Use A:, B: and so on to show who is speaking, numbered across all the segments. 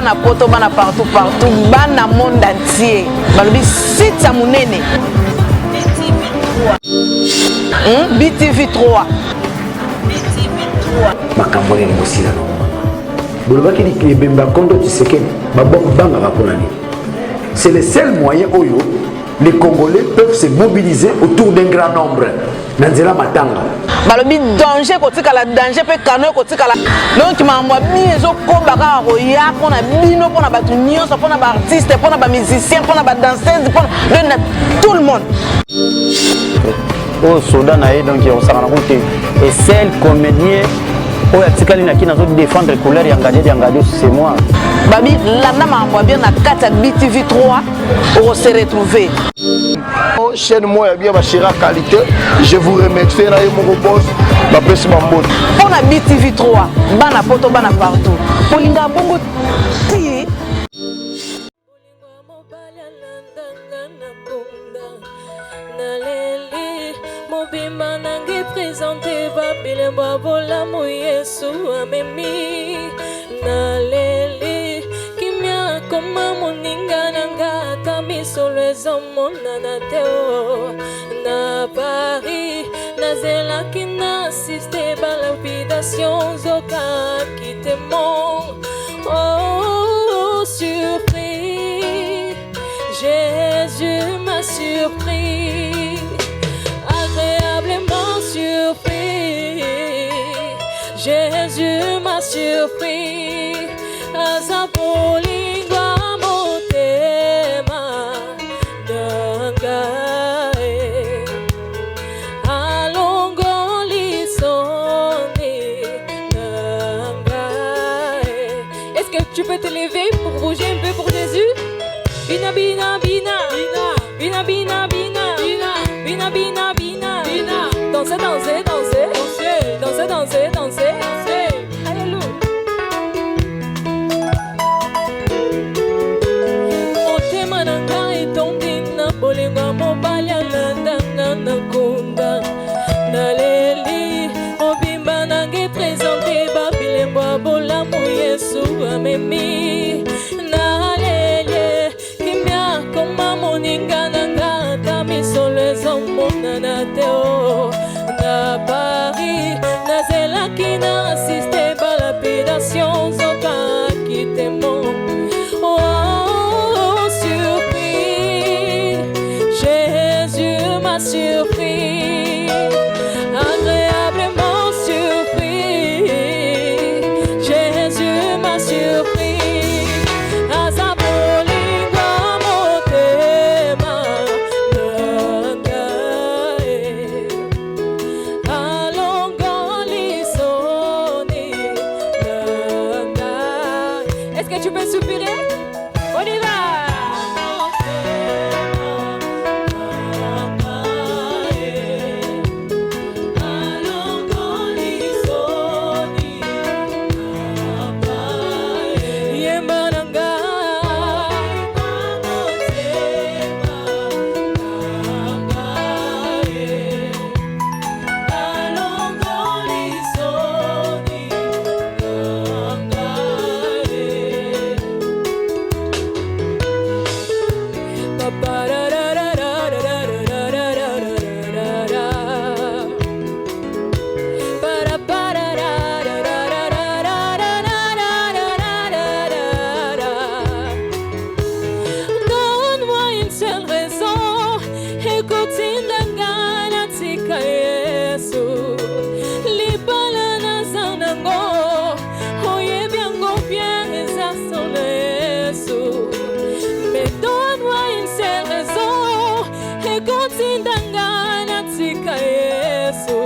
A: bana poto bana partout bana monde entier balobi site ya munene BTV 3
B: makambo ni mosila no bolobaki ni bemba kondo Tshisekedi babanga raponani. C'est le seul moyen où les Congolais peuvent se mobiliser autour d'un grand nombre. Nanzela matanga.
A: Balobi danger kotika la danger pe kano kotika la. Donc mamwa biso ko baka roya pona bino pona batu nyonso pona ba artiste pona ba musicien pona ba danseuse pona tout le monde.
C: Au Soudan donc on s'en rend compte et seul comédien au atikali na kina zo défendre couleur yangade c'est moi.
A: Babi landa mamwa bien na kata BTV 3 on se retrouver.
D: Chaîne moi bien ma chère qualité, je vous remercie na mon boss ma pesi mambote.
A: On a BTV 3 bana poto bana partout. Polinga bongo ti
E: Mobimba nangi présenté babile babola mo Yesu amemi naleli kimya koma moninga nanga tamiso lezomona na teo na Paris nazela kina assisté par lapidation zoka kitemon oh surpris Jésus m'a surpris agréablement surpris Jésus m'a surpris azapolingwa motema nangae alongoli soni nangae. Est-ce que tu peux te lever pour bouger un peu pour Jésus? Bina bina bina bina bina bina bina bina bina bina danser danser danser danser danser danser alléluia. Motema nanga etondina bolinga mobali alandanga nakunda naleli mobimba nange présente babilembo abolamu Yesu amemi naleli kimya koma moninga nanga tamisolo ezomona na teo na Paris nazelaki na assisté balapidation zoka kitemon oh surpris Jésus m'a surpris agréablement surpris Jésus m'a surpris azabolingwa motema nangae alongoli soni nangae. Est-ce que tu peux soupirer? On y va. Donne-moi une seule raison, écoute indangana tika Yesu libala na zanango oye biango bien eza sona Yesu. Mais donne-moi une seule raison, écoute indangana tika Yesu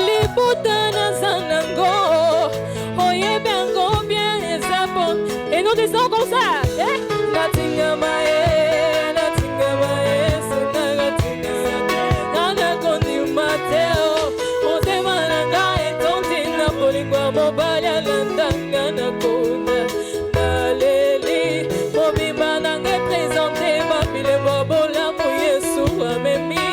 E: libuta na zanango oye biango bien eza bon. Et nous disons comme ça, natinga mae mobali alandanga nakunda naleli mobimba nanga présente babilembo bolamu Yesu amemi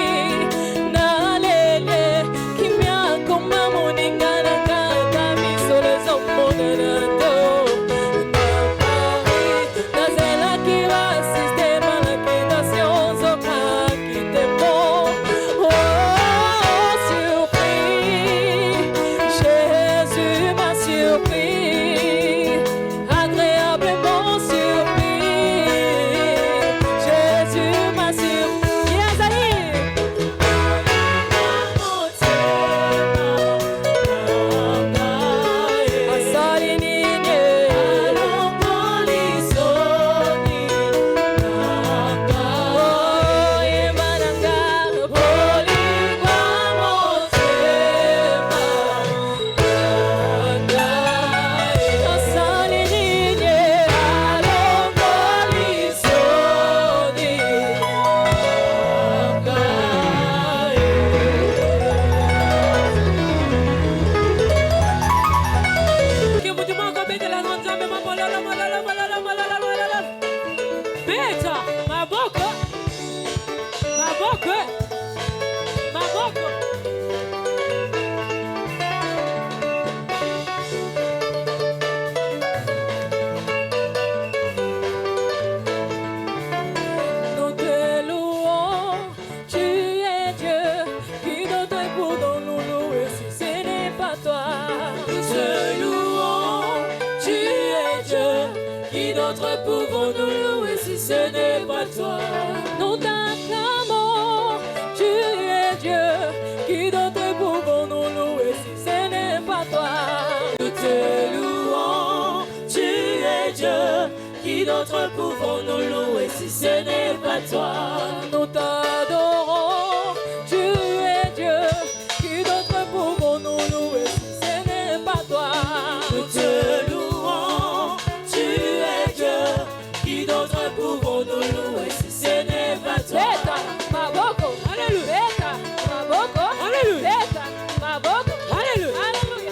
E: ce n'est pas toi. Nous t'acclamons, tu es Dieu. Qui d'autre pouvons nous louer si ce n'est pas toi? Nous te louons, tu es Dieu. Qui d'autre pouvons nous louer si ce n'est pas toi? Nous t'adorons, tu es Dieu. Qui d'autre pouvons nous louer si ce n'est pas toi? Nous te louons, tu es Dieu. Qui d'autre pouvons nous louer si ce n'est pas toi? Beta, maboko, alléluia. Beta, maboko, alléluia. Beta, maboko, alléluia. Alléluia.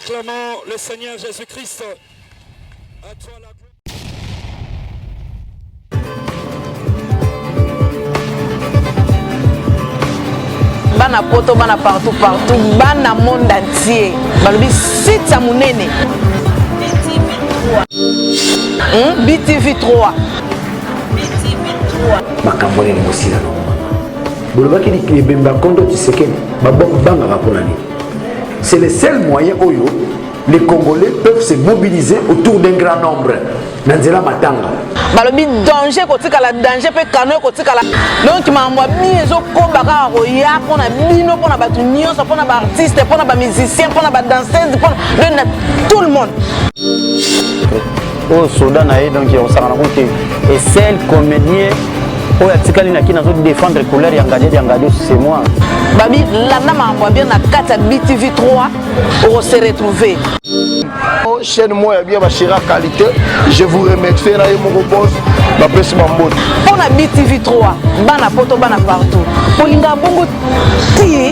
F: Acclamons le Seigneur Jésus-Christ. À toi la gloire.
A: Bana poto, bana partout, bana monde entier. Balobi site sa munene. BTV 3.
B: makambo nini mosila no bolobaki ebemba kondo Tshisekedi babangaka mpona nini. C'est le seul moyen oyo les Congolais peuvent se mobiliser autour d'un grand nombre na nzela matanga.
A: Balobi danger kotikala danger pe kano kotikala donc mamwa bi ezokomba kaka koya mpona bino mpona bato nyonso mpona baartiste mpona bamusicien mpona badanseuse mpona na tout le monde.
C: Au Soudan, donc on s'en rend compte. Et celle comédien, oh ya tikali na kina zo défendre couleur yangadi c'est moi.
A: Babi landa mambo bien na kata BTV 3 on se retrouver.
D: Chaîne moi bien bashira qualité. Je vous remercie na mon boss ma pesi mambo.
A: On a BTV 3 bana poto bana partout. Polinga bongo ti